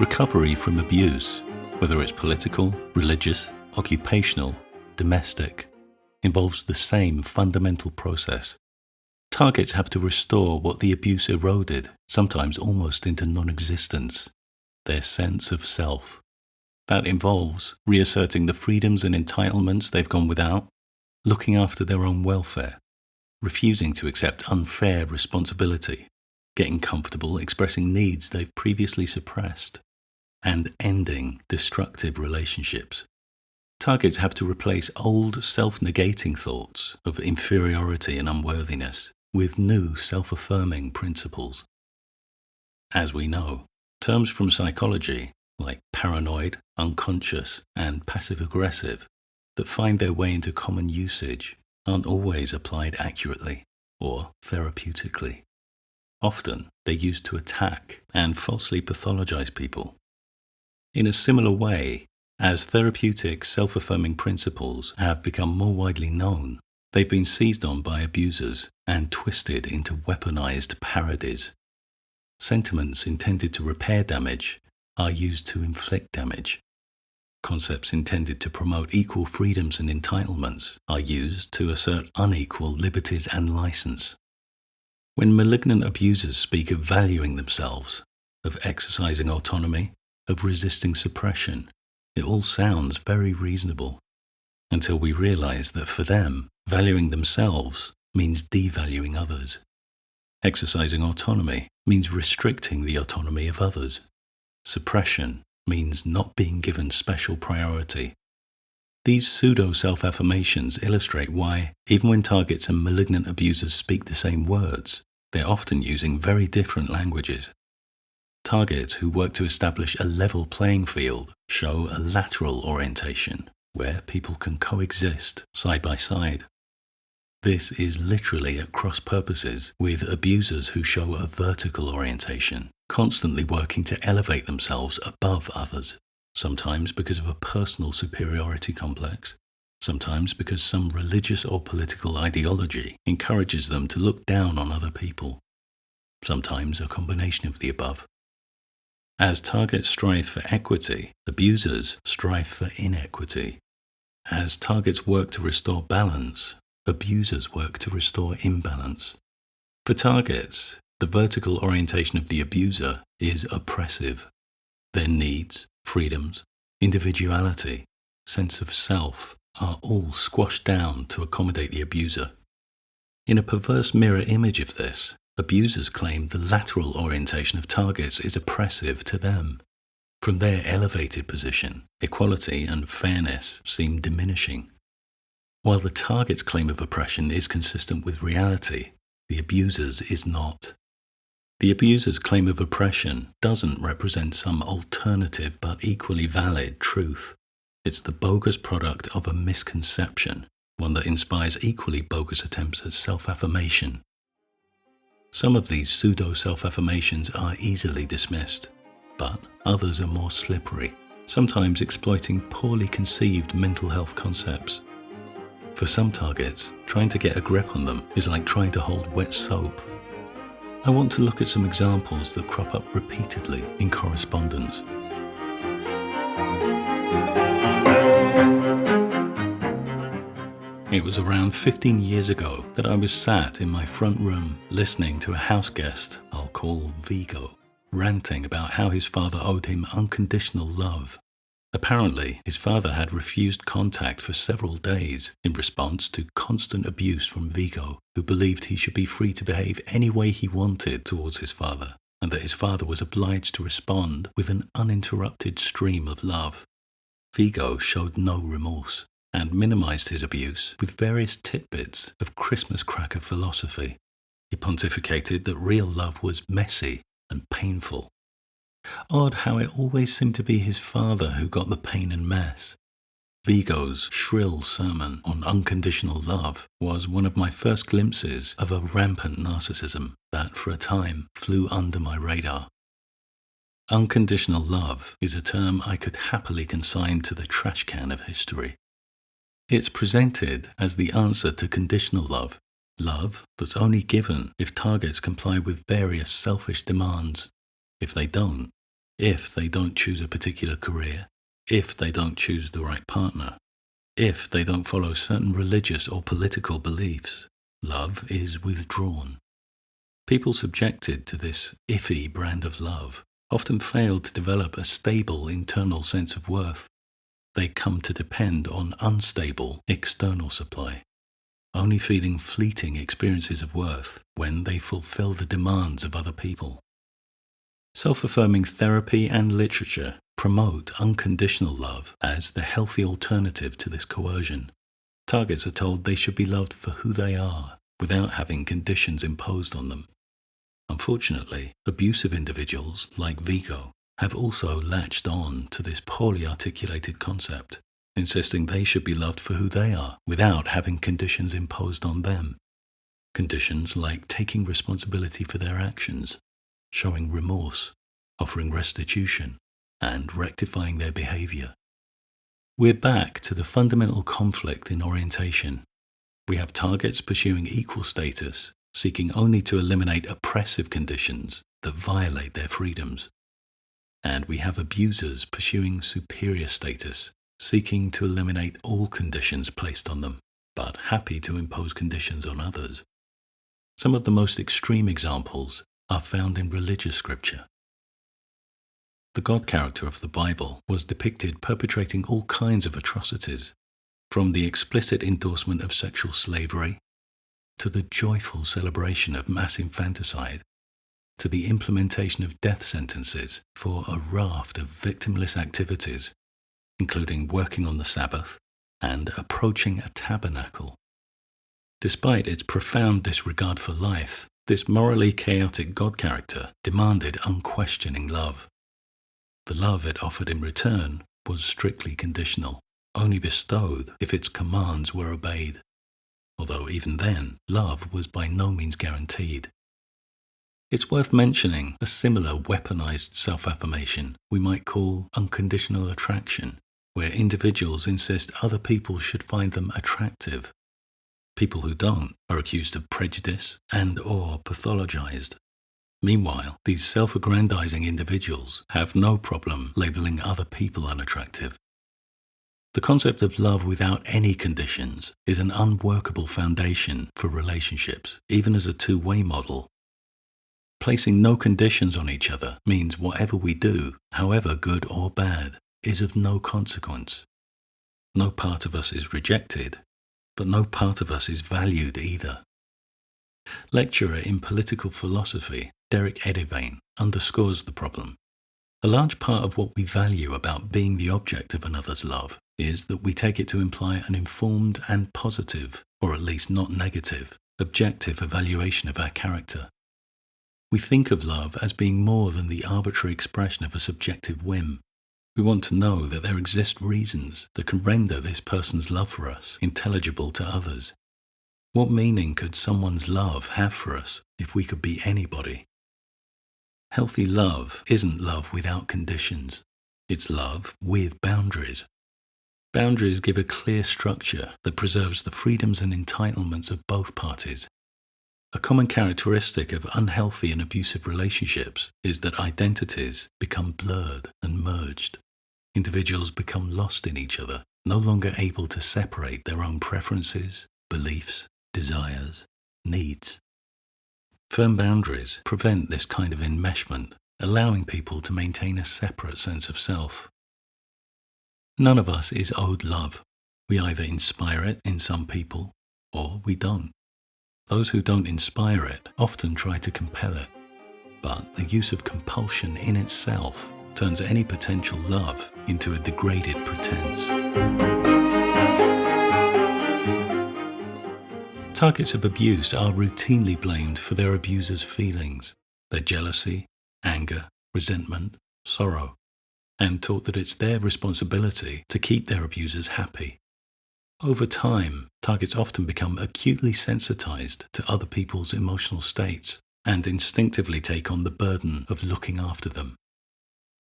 Recovery from abuse, whether it's political, religious, occupational, domestic, involves the same fundamental process. Targets have to restore what the abuse eroded, sometimes almost into non-existence, their sense of self. That involves reasserting the freedoms and entitlements they've gone without, looking after their own welfare, refusing to accept unfair responsibility, getting comfortable expressing needs they've previously suppressed, and ending destructive relationships. Targets have to replace old self-negating thoughts of inferiority and unworthiness with new self-affirming principles. As we know, terms from psychology like paranoid, unconscious, and passive-aggressive that find their way into common usage aren't always applied accurately or therapeutically. Often, they're used to attack and falsely pathologize people. In a similar way, as therapeutic self-affirming principles have become more widely known, they've been seized on by abusers and twisted into weaponized parodies. Sentiments intended to repair damage are used to inflict damage. Concepts intended to promote equal freedoms and entitlements are used to assert unequal liberties and license. When malignant abusers speak of valuing themselves, of exercising autonomy, of resisting suppression, it all sounds very reasonable, until we realize that for them, valuing themselves means devaluing others. Exercising autonomy means restricting the autonomy of others. Suppression means not being given special priority. These pseudo-self-affirmations illustrate why, even when targets and malignant abusers speak the same words, they're often using very different languages. Targets who work to establish a level playing field show a lateral orientation, where people can coexist side by side. This is literally at cross purposes with abusers who show a vertical orientation, constantly working to elevate themselves above others, sometimes because of a personal superiority complex, sometimes because some religious or political ideology encourages them to look down on other people, sometimes a combination of the above. As targets strive for equity, abusers strive for inequity. As targets work to restore balance, abusers work to restore imbalance. For targets, the vertical orientation of the abuser is oppressive. Their needs, freedoms, individuality, sense of self are all squashed down to accommodate the abuser. In a perverse mirror image of this, abusers claim the lateral orientation of targets is oppressive to them. From their elevated position, equality and fairness seem diminishing. While the target's claim of oppression is consistent with reality, the abuser's is not. The abuser's claim of oppression doesn't represent some alternative but equally valid truth. It's the bogus product of a misconception, one that inspires equally bogus attempts at self-affirmation. Some of these pseudo-self-affirmations are easily dismissed, but others are more slippery, sometimes exploiting poorly conceived mental health concepts. For some targets, trying to get a grip on them is like trying to hold wet soap. I want to look at some examples that crop up repeatedly in correspondence. It was around 15 years ago that I was sat in my front room listening to a house guest I'll call Vigo, ranting about how his father owed him unconditional love. Apparently, his father had refused contact for several days in response to constant abuse from Vigo, who believed he should be free to behave any way he wanted towards his father, and that his father was obliged to respond with an uninterrupted stream of love. Vigo showed no remorse and minimized his abuse with various tidbits of Christmas cracker philosophy. He pontificated that real love was messy and painful. Odd how it always seemed to be his father who got the pain and mess. Vigo's shrill sermon on unconditional love was one of my first glimpses of a rampant narcissism that, for a time, flew under my radar. Unconditional love is a term I could happily consign to the trash can of history. It's presented as the answer to conditional love, love that's only given if targets comply with various selfish demands. If they don't choose a particular career, if they don't choose the right partner, if they don't follow certain religious or political beliefs, love is withdrawn. People subjected to this iffy brand of love often fail to develop a stable internal sense of worth. They come to depend on unstable external supply, only feeling fleeting experiences of worth when they fulfill the demands of other people. Self-affirming therapy and literature promote unconditional love as the healthy alternative to this coercion. Targets are told they should be loved for who they are, without having conditions imposed on them. Unfortunately, abusive individuals like Vigo have also latched on to this poorly articulated concept, insisting they should be loved for who they are, without having conditions imposed on them. Conditions like taking responsibility for their actions, showing remorse, offering restitution, and rectifying their behavior. We're back to the fundamental conflict in orientation. We have targets pursuing equal status, seeking only to eliminate oppressive conditions that violate their freedoms. And we have abusers pursuing superior status, seeking to eliminate all conditions placed on them, but happy to impose conditions on others. Some of the most extreme examples are found in religious scripture. The God character of the Bible was depicted perpetrating all kinds of atrocities, from the explicit endorsement of sexual slavery, to the joyful celebration of mass infanticide, to the implementation of death sentences for a raft of victimless activities, including working on the Sabbath and approaching a tabernacle. Despite its profound disregard for life, this morally chaotic God character demanded unquestioning love. The love it offered in return was strictly conditional, only bestowed if its commands were obeyed. Although even then, love was by no means guaranteed. It's worth mentioning a similar weaponized self-affirmation we might call unconditional attraction, where individuals insist other people should find them attractive. People who don't are accused of prejudice and/or pathologized. Meanwhile, these self-aggrandizing individuals have no problem labeling other people unattractive. The concept of love without any conditions is an unworkable foundation for relationships, even as a two-way model. Placing no conditions on each other means whatever we do, however good or bad, is of no consequence. No part of us is rejected, but no part of us is valued either. Lecturer in political philosophy Edyvane underscores the problem. A large part of what we value about being the object of another's love is that we take it to imply an informed and positive, or at least not negative, objective evaluation of our character. We think of love as being more than the arbitrary expression of a subjective whim. We want to know that there exist reasons that can render this person's love for us intelligible to others. What meaning could someone's love have for us if we could be anybody? Healthy love isn't love without conditions. It's love with boundaries. Boundaries give a clear structure that preserves the freedoms and entitlements of both parties. A common characteristic of unhealthy and abusive relationships is that identities become blurred and merged. Individuals become lost in each other, no longer able to separate their own preferences, beliefs, desires, needs. Firm boundaries prevent this kind of enmeshment, allowing people to maintain a separate sense of self. None of us is owed love. We either inspire it in some people, or we don't. Those who don't inspire it often try to compel it, but the use of compulsion in itself turns any potential love into a degraded pretense. Targets of abuse are routinely blamed for their abuser's feelings, their jealousy, anger, resentment, sorrow. and taught that it's their responsibility to keep their abusers happy. Over time, targets often become acutely sensitized to other people's emotional states and instinctively take on the burden of looking after them.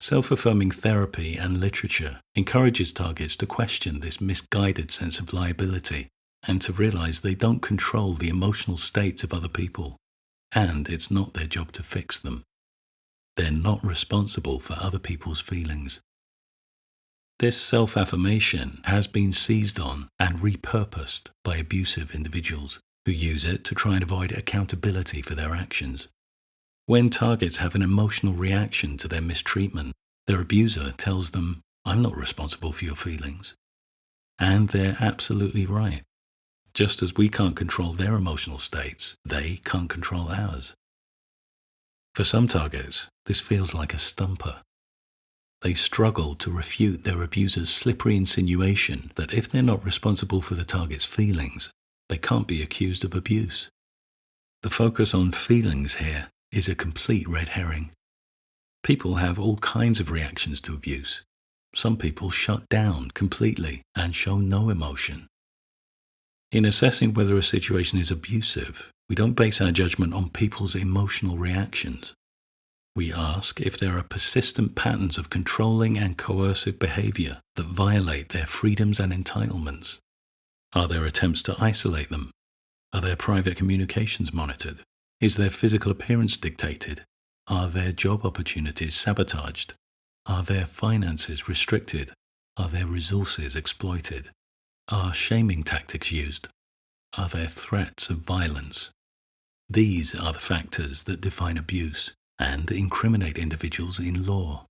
Self-affirming therapy and literature encourages targets to question this misguided sense of liability and to realize they don't control the emotional states of other people, and it's not their job to fix them. They're not responsible for other people's feelings. This self-affirmation has been seized on and repurposed by abusive individuals who use it to try and avoid accountability for their actions. When targets have an emotional reaction to their mistreatment, their abuser tells them, "I'm not responsible for your feelings." And they're absolutely right. Just as we can't control their emotional states, they can't control ours. For some targets, this feels like a stumper. They struggle to refute their abuser's slippery insinuation that if they're not responsible for the target's feelings, they can't be accused of abuse. The focus on feelings here is a complete red herring. People have all kinds of reactions to abuse. Some people shut down completely and show no emotion. In assessing whether a situation is abusive, we don't base our judgment on people's emotional reactions. We ask if there are persistent patterns of controlling and coercive behavior that violate their freedoms and entitlements. Are there attempts to isolate them? Are their private communications monitored? Is their physical appearance dictated? Are their job opportunities sabotaged? Are their finances restricted? Are their resources exploited? Are shaming tactics used? Are there threats of violence? These are the factors that define abuse and incriminate individuals in law.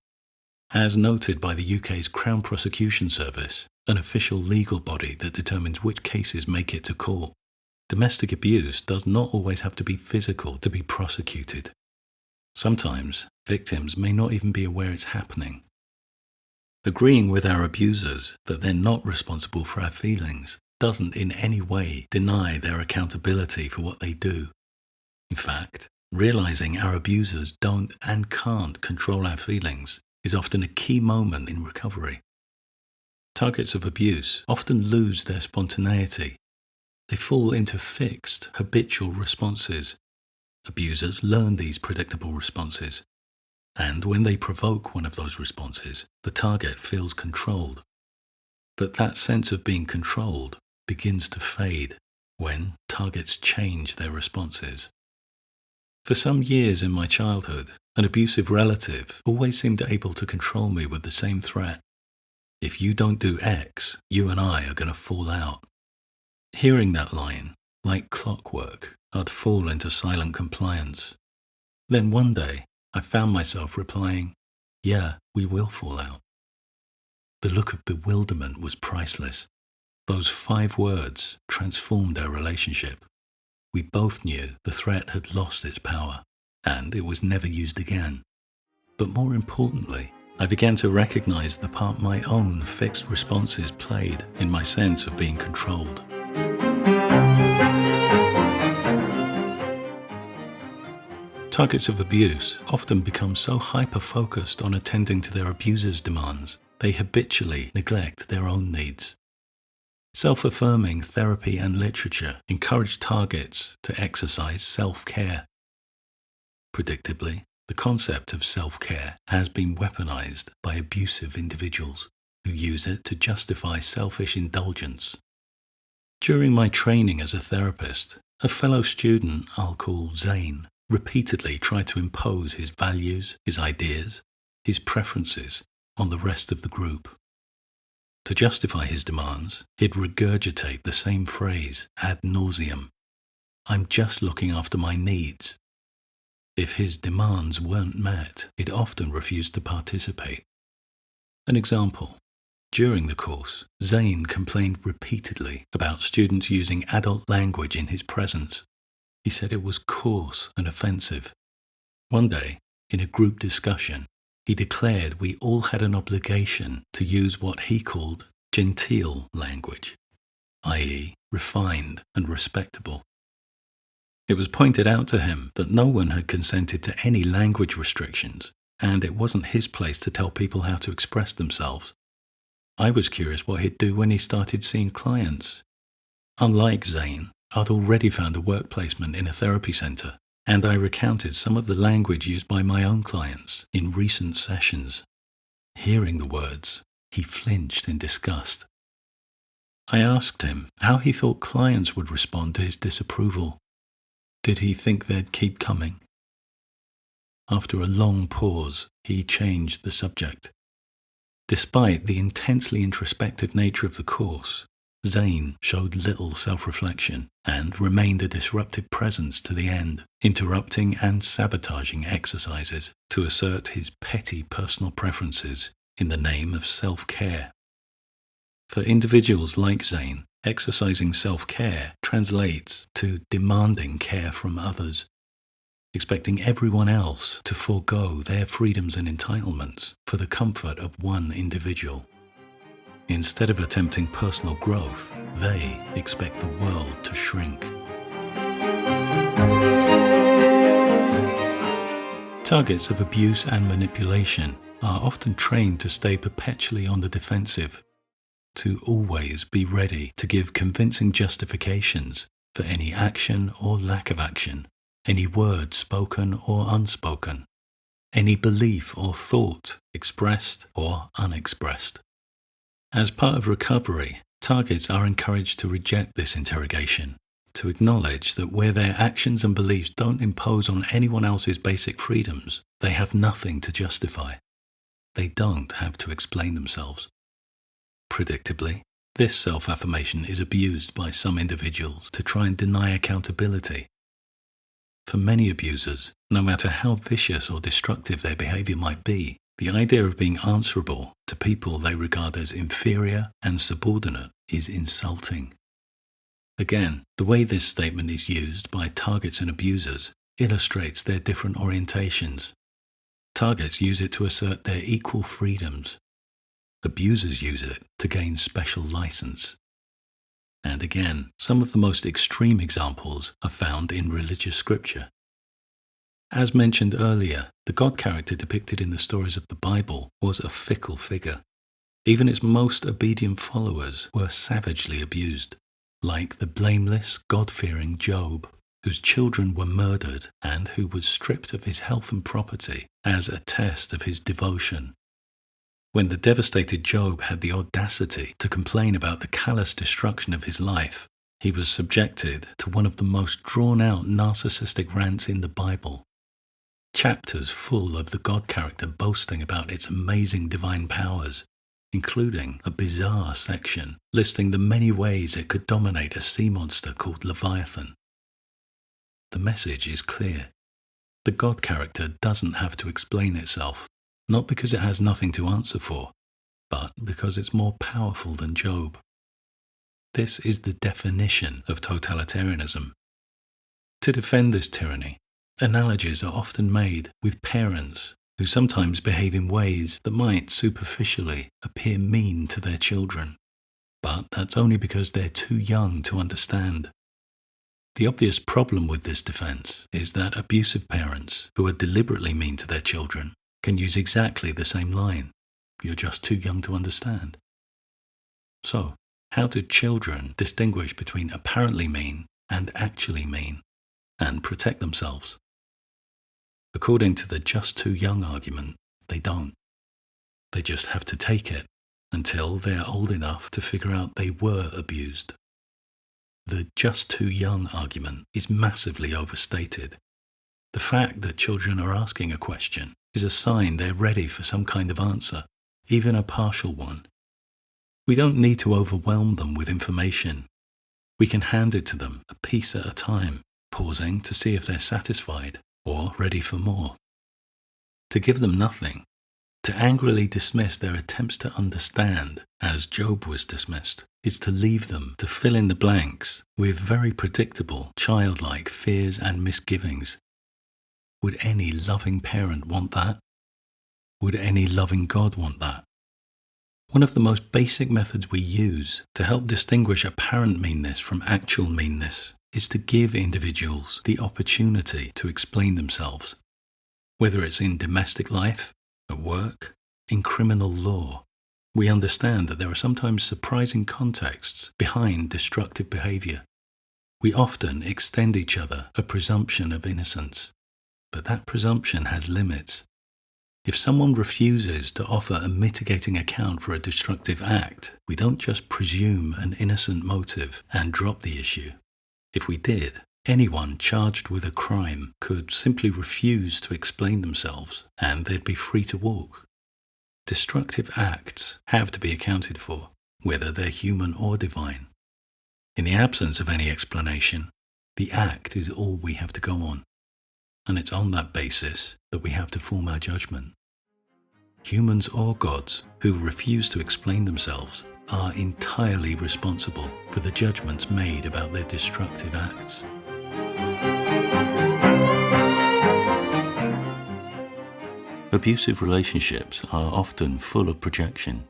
As noted by the UK's Crown Prosecution Service, an official legal body that determines which cases make it to court, domestic abuse does not always have to be physical to be prosecuted. Sometimes, victims may not even be aware it's happening. Agreeing with our abusers that they're not responsible for our feelings doesn't in any way deny their accountability for what they do. In fact, realizing our abusers don't and can't control our feelings is often a key moment in recovery. Targets of abuse often lose their spontaneity. They fall into fixed, habitual responses. Abusers learn these predictable responses, and when they provoke one of those responses, the target feels controlled. But that sense of being controlled begins to fade when targets change their responses. For some years in my childhood, an abusive relative always seemed able to control me with the same threat. If you don't do X, you and I are going to fall out. Hearing that line, like clockwork, I'd fall into silent compliance. Then one day, I found myself replying, "Yeah, we will fall out." The look of bewilderment was priceless. Those 5 words transformed our relationship. We both knew the threat had lost its power, and it was never used again. But more importantly, I began to recognize the part my own fixed responses played in my sense of being controlled. Targets of abuse often become so hyper-focused on attending to their abuser's demands, they habitually neglect their own needs. Self-affirming therapy and literature encourage targets to exercise self-care. Predictably, the concept of self-care has been weaponized by abusive individuals who use it to justify selfish indulgence. During my training as a therapist, a fellow student I'll call Zane repeatedly tried to impose his values, his ideas, his preferences on the rest of the group. To justify his demands, he'd regurgitate the same phrase ad nauseum. "I'm just looking after my needs." If his demands weren't met, he'd often refuse to participate. An example. During the course, Zane complained repeatedly about students using adult language in his presence. He said it was coarse and offensive. One day, in a group discussion, he declared we all had an obligation to use what he called genteel language, i.e., refined and respectable. It was pointed out to him that no one had consented to any language restrictions, and it wasn't his place to tell people how to express themselves. I was curious what he'd do when he started seeing clients. Unlike Zane, I'd already found a work placement in a therapy centre, and I recounted some of the language used by my own clients in recent sessions. Hearing the words, he flinched in disgust. I asked him how he thought clients would respond to his disapproval. Did he think they'd keep coming? After a long pause, he changed the subject. Despite the intensely introspective nature of the course, Zane showed little self-reflection and remained a disruptive presence to the end, interrupting and sabotaging exercises to assert his petty personal preferences in the name of self-care. For individuals like Zane, exercising self-care translates to demanding care from others, expecting everyone else to forego their freedoms and entitlements for the comfort of one individual. Instead of attempting personal growth, they expect the world to shrink. Targets of abuse and manipulation are often trained to stay perpetually on the defensive, to always be ready to give convincing justifications for any action or lack of action, any word spoken or unspoken, any belief or thought expressed or unexpressed. As part of recovery, targets are encouraged to reject this interrogation, to acknowledge that where their actions and beliefs don't impose on anyone else's basic freedoms, they have nothing to justify. They don't have to explain themselves. Predictably, this self-affirmation is abused by some individuals to try and deny accountability. For many abusers, no matter how vicious or destructive their behavior might be, the idea of being answerable to people they regard as inferior and subordinate is insulting. Again, the way this statement is used by targets and abusers illustrates their different orientations. Targets use it to assert their equal freedoms. Abusers use it to gain special license. And again, some of the most extreme examples are found in religious scripture. As mentioned earlier, the God character depicted in the stories of the Bible was a fickle figure. Even its most obedient followers were savagely abused, like the blameless, God-fearing Job, whose children were murdered and who was stripped of his health and property as a test of his devotion. When the devastated Job had the audacity to complain about the callous destruction of his life, he was subjected to one of the most drawn-out narcissistic rants in the Bible. Chapters full of the God character boasting about its amazing divine powers, including a bizarre section listing the many ways it could dominate a sea monster called Leviathan. The message is clear. The God character doesn't have to explain itself. Not because it has nothing to answer for, but because it's more powerful than Job. This is the definition of totalitarianism. To defend this tyranny, analogies are often made with parents who sometimes behave in ways that might superficially appear mean to their children, but that's only because they're too young to understand. The obvious problem with this defense is that abusive parents who are deliberately mean to their children can use exactly the same line. You're just too young to understand. So, how do children distinguish between apparently mean and actually mean, and protect themselves? According to the just too young argument, they don't. They just have to take it until they're old enough to figure out they were abused. The just too young argument is massively overstated. The fact that children are asking a question is a sign they're ready for some kind of answer, even a partial one. We don't need to overwhelm them with information. We can hand it to them a piece at a time, pausing to see if they're satisfied or ready for more. To give them nothing, to angrily dismiss their attempts to understand, as Job was dismissed, is to leave them to fill in the blanks with very predictable, childlike fears and misgivings. Would any loving parent want that? Would any loving God want that? One of the most basic methods we use to help distinguish apparent meanness from actual meanness is to give individuals the opportunity to explain themselves. Whether it's in domestic life, at work, in criminal law, we understand that there are sometimes surprising contexts behind destructive behavior. We often extend each other a presumption of innocence, but that presumption has limits. If someone refuses to offer a mitigating account for a destructive act, we don't just presume an innocent motive and drop the issue. If we did, anyone charged with a crime could simply refuse to explain themselves and they'd be free to walk. Destructive acts have to be accounted for, whether they're human or divine. In the absence of any explanation, the act is all we have to go on, and it's on that basis that we have to form our judgment. Humans or gods who refuse to explain themselves are entirely responsible for the judgments made about their destructive acts. Abusive relationships are often full of projection.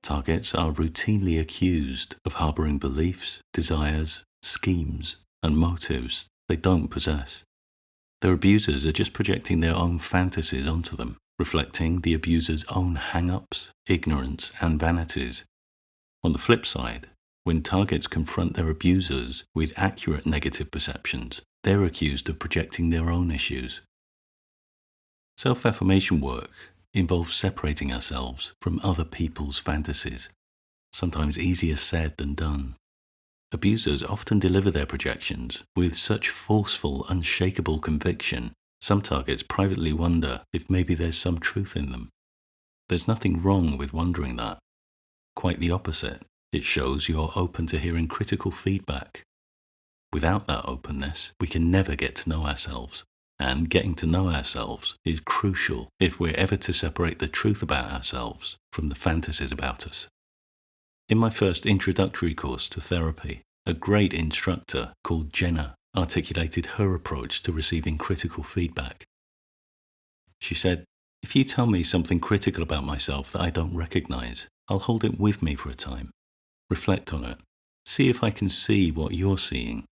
Targets are routinely accused of harboring beliefs, desires, schemes, and motives they don't possess. Their abusers are just projecting their own fantasies onto them, reflecting the abuser's own hang-ups, ignorance, and vanities. On the flip side, when targets confront their abusers with accurate negative perceptions, they're accused of projecting their own issues. Self-affirmation work involves separating ourselves from other people's fantasies, sometimes easier said than done. Abusers often deliver their projections with such forceful, unshakable conviction, some targets privately wonder if maybe there's some truth in them. There's nothing wrong with wondering that. Quite the opposite. It shows you're open to hearing critical feedback. Without that openness, we can never get to know ourselves. And getting to know ourselves is crucial if we're ever to separate the truth about ourselves from the fantasies about us. In my first introductory course to therapy, a great instructor called Jenna articulated her approach to receiving critical feedback. She said, "If you tell me something critical about myself that I don't recognize, I'll hold it with me for a time, reflect on it, see if I can see what you're seeing.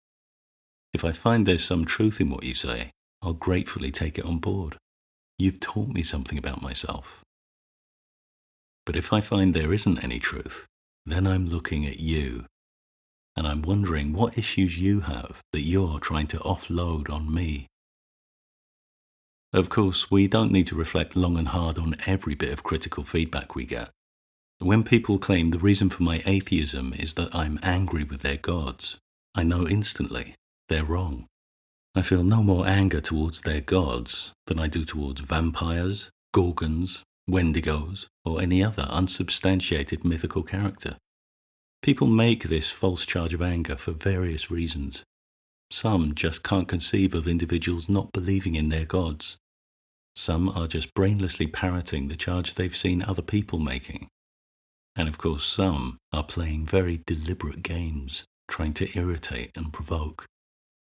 If I find there's some truth in what you say, I'll gratefully take it on board. You've taught me something about myself. But if I find there isn't any truth, then I'm looking at you, and I'm wondering what issues you have that you're trying to offload on me." Of course, we don't need to reflect long and hard on every bit of critical feedback we get. When people claim the reason for my atheism is that I'm angry with their gods, I know instantly they're wrong. I feel no more anger towards their gods than I do towards vampires, gorgons, wendigos, or any other unsubstantiated mythical character. People make this false charge of anger for various reasons. Some just can't conceive of individuals not believing in their gods. Some are just brainlessly parroting the charge they've seen other people making. And of course some are playing very deliberate games, trying to irritate and provoke.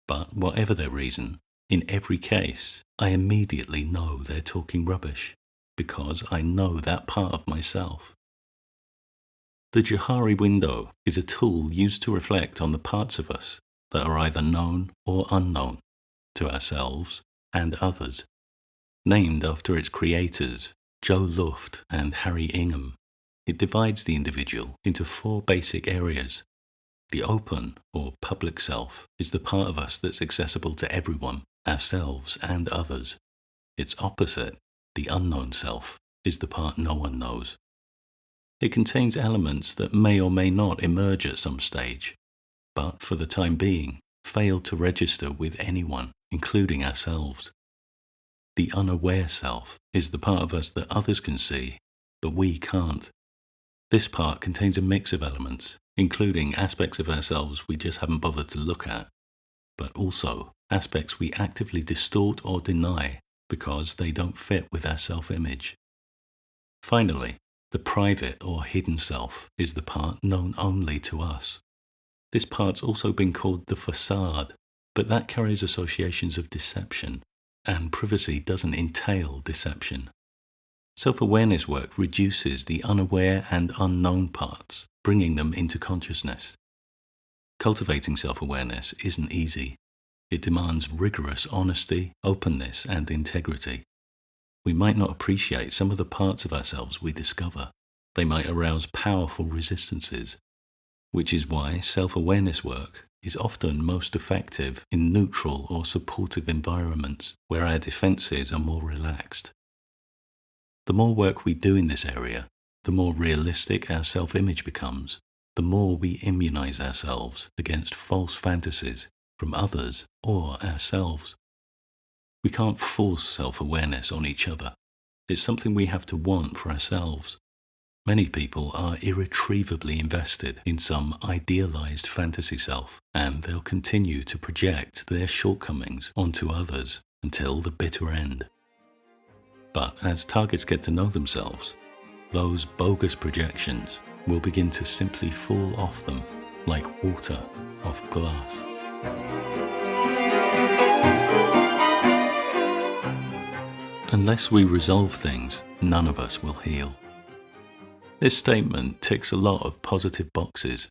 But whatever their reason, in every case, I immediately know they're talking rubbish, because I know that part of myself. The Johari window is a tool used to reflect on the parts of us that are either known or unknown to ourselves and others. Named after its creators, Joe Luft and Harry Ingham, it divides the individual into 4 basic areas. The open, or public self, is the part of us that's accessible to everyone, ourselves and others. Its opposite, the unknown self, is the part no one knows. It contains elements that may or may not emerge at some stage, but for the time being, fail to register with anyone, including ourselves. The unaware self is the part of us that others can see, but we can't. This part contains a mix of elements, including aspects of ourselves we just haven't bothered to look at, but also aspects we actively distort or deny because they don't fit with our self-image. Finally, the private or hidden self is the part known only to us. This part's also been called the facade, but that carries associations of deception, and privacy doesn't entail deception. Self-awareness work reduces the unaware and unknown parts, bringing them into consciousness. Cultivating self-awareness isn't easy. It demands rigorous honesty, openness, and integrity. We might not appreciate some of the parts of ourselves we discover. They might arouse powerful resistances, which is why self-awareness work is often most effective in neutral or supportive environments where our defenses are more relaxed. The more work we do in this area, the more realistic our self-image becomes, the more we immunize ourselves against false fantasies from others or ourselves. We can't force self-awareness on each other. It's something we have to want for ourselves. Many people are irretrievably invested in some idealized fantasy self, and they'll continue to project their shortcomings onto others until the bitter end. But as targets get to know themselves, those bogus projections will begin to simply fall off them like water off glass. Unless we resolve things, none of us will heal. This statement ticks a lot of positive boxes.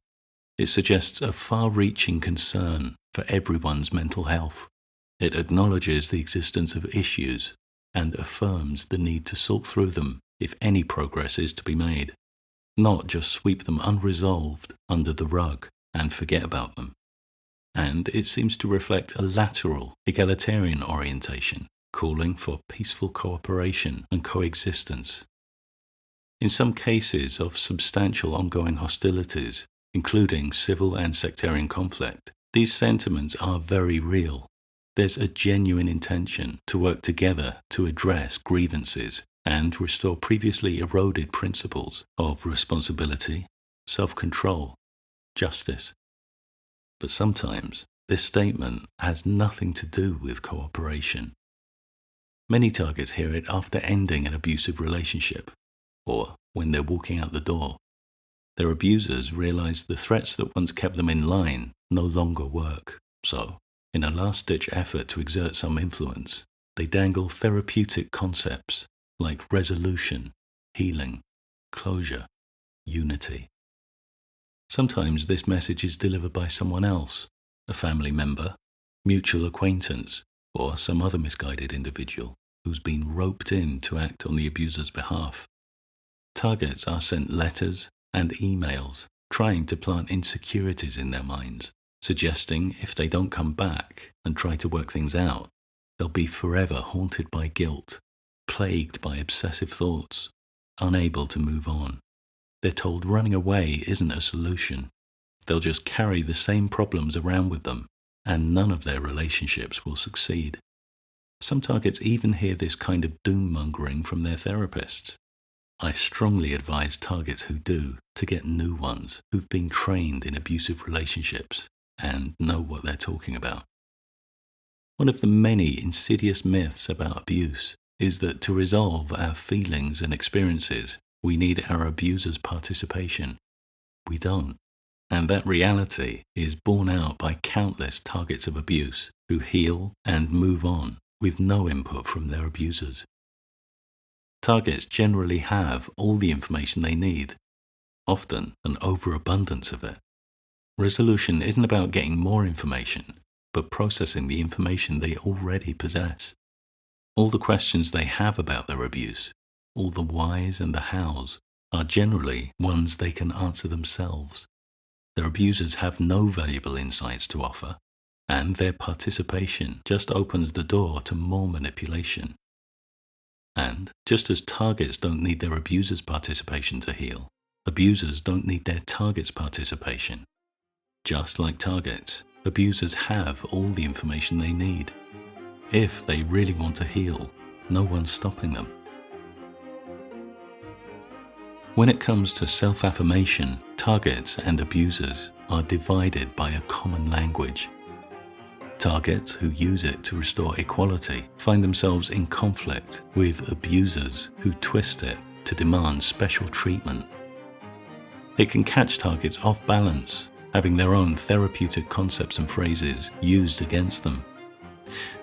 It suggests a far-reaching concern for everyone's mental health. It acknowledges the existence of issues and affirms the need to sort through them if any progress is to be made, not just sweep them unresolved under the rug and forget about them. And it seems to reflect a lateral, egalitarian orientation, calling for peaceful cooperation and coexistence. In some cases of substantial ongoing hostilities, including civil and sectarian conflict, these sentiments are very real. There's a genuine intention to work together to address grievances and restore previously eroded principles of responsibility, self-control, justice. But sometimes this statement has nothing to do with cooperation. Many targets hear it after ending an abusive relationship, or when they're walking out the door. Their abusers realize the threats that once kept them in line no longer work. So, in a last-ditch effort to exert some influence, they dangle therapeutic concepts like resolution, healing, closure, unity. Sometimes this message is delivered by someone else, a family member, mutual acquaintance, or some other misguided individual who's been roped in to act on the abuser's behalf. Targets are sent letters and emails trying to plant insecurities in their minds, suggesting if they don't come back and try to work things out, they'll be forever haunted by guilt, plagued by obsessive thoughts, unable to move on. They're told running away isn't a solution. They'll just carry the same problems around with them, and none of their relationships will succeed. Some targets even hear this kind of doom-mongering from their therapists. I strongly advise targets who do to get new ones who've been trained in abusive relationships and know what they're talking about. One of the many insidious myths about abuse is that to resolve our feelings and experiences, we need our abuser's participation. We don't. And that reality is borne out by countless targets of abuse who heal and move on with no input from their abusers. Targets generally have all the information they need, often an overabundance of it. Resolution isn't about getting more information, but processing the information they already possess. All the questions they have about their abuse, all the whys and the hows, are generally ones they can answer themselves. Their abusers have no valuable insights to offer, and their participation just opens the door to more manipulation. And just as targets don't need their abusers' participation to heal, abusers don't need their targets' participation. Just like targets, abusers have all the information they need. If they really want to heal, no one's stopping them. When it comes to self-affirmation, targets and abusers are divided by a common language. Targets who use it to restore equality find themselves in conflict with abusers who twist it to demand special treatment. It can catch targets off balance, having their own therapeutic concepts and phrases used against them.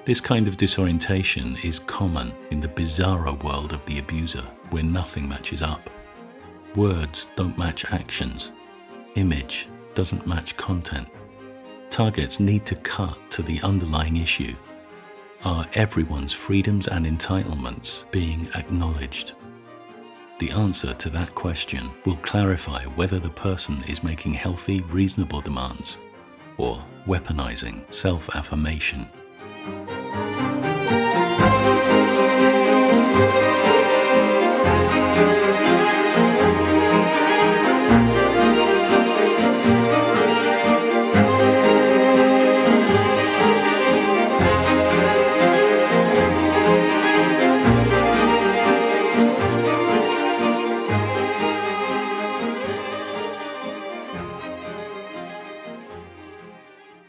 This kind of disorientation is common in the bizarro world of the abuser, where nothing matches up. Words don't match actions. Image doesn't match content. Targets need to cut to the underlying issue. Are everyone's freedoms and entitlements being acknowledged? The answer to that question will clarify whether the person is making healthy, reasonable demands or weaponizing self-affirmation